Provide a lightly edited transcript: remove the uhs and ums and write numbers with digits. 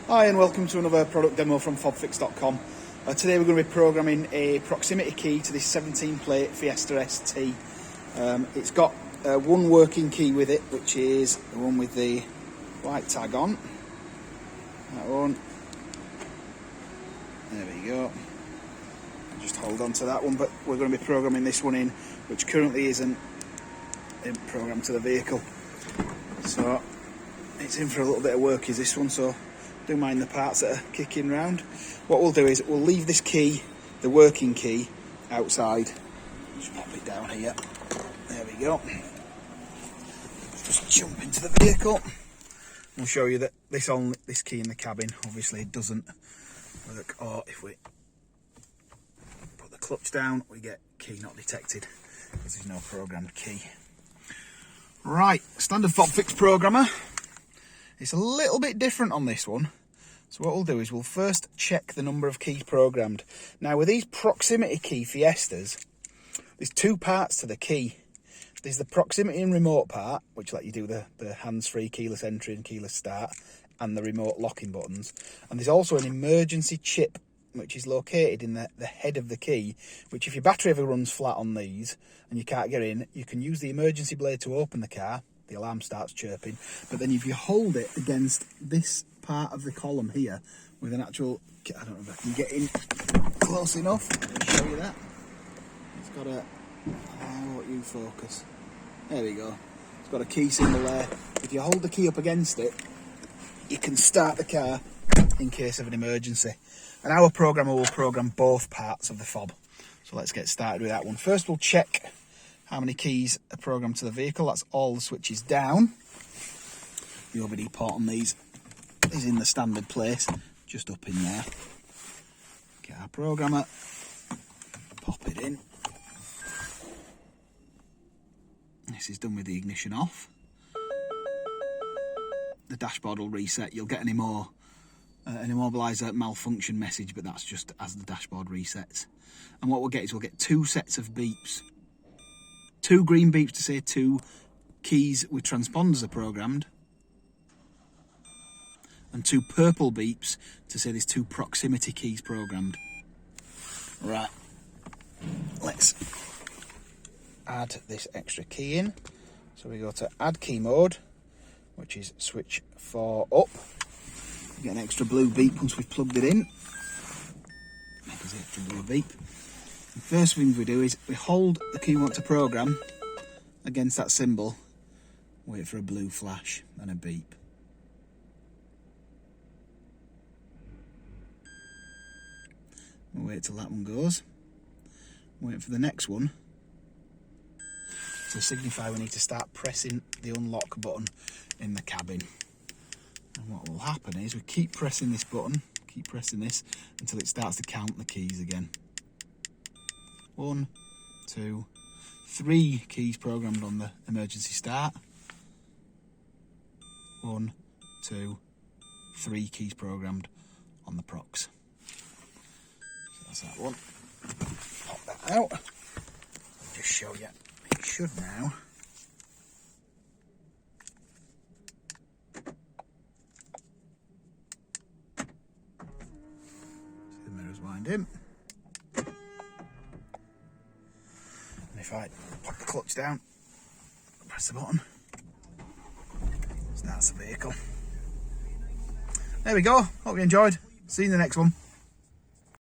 Hi and welcome to another product demo from fobfix.com. Today we're going to be programming a proximity key to this 17 plate Fiesta ST. It's got one working key with it, which is the one with the white tag on. That one. There we go. Just hold on to that one, but we're going to be programming this one in, which currently isn't programmed to the vehicle. So it's in for a little bit of work, is this one, so don't mind the parts that are kicking round. What we'll do is we'll leave this key, the working key, outside. Just pop it down here. There we go. Just jump into the vehicle. We'll show you that this key in the cabin obviously doesn't work, or if we put the clutch down we get key not detected because there's no programmed key. Right, standard FobFix programmer. It's a little bit different on this one. So what we'll do is we'll first check the number of keys programmed. Now with these proximity key Fiestas, there's two parts to the key. There's the proximity and remote part, which let you do the hands-free keyless entry and keyless start, and the remote locking buttons. And there's also an emergency chip, which is located in the head of the key, which if your battery ever runs flat on these and you can't get in, you can use the emergency blade to open the car. The alarm starts chirping, but then if you hold it against this part of the column here with an actual, I don't know if I can get in close enough, I'll show you that. It's got a, what you focus, there we go, it's got a key symbol there. If you hold the key up against it, you can start the car in case of an emergency. And our programmer will program both parts of the fob. So let's get started with that one. First we'll check how many keys are programmed to the vehicle. That's all the switches down. The OBD port on these is in the standard place, just up in there. Get our programmer, pop it in. This is done with the ignition off. The dashboard will reset. You'll get an immobiliser malfunction message, but that's just as the dashboard resets. And what we'll get is we'll get two sets of beeps. Two green beeps to say two keys with transponders are programmed, and two purple beeps to say there's two proximity keys programmed. Right, let's add this extra key in. So we go to add key mode, which is switch 4 up. We get an extra blue beep once we've plugged it in. Make us the extra blue beep. The first thing we do is we hold the key we want to program against that symbol, wait for a blue flash and a beep. We'll wait till that one goes. Wait for the next one to signify we need to start pressing the unlock button in the cabin. And what will happen is we keep pressing this button, keep pressing this until it starts to count the keys again. 1, 2, 3 keys programmed on the emergency start. 1, 2, 3 keys programmed on the prox. So that's that one. Pop that out. I'll just show you. It should now. See the mirrors wind in. If I pop the clutch down, press the button, starts the vehicle. There we go. Hope you enjoyed. See you in the next one.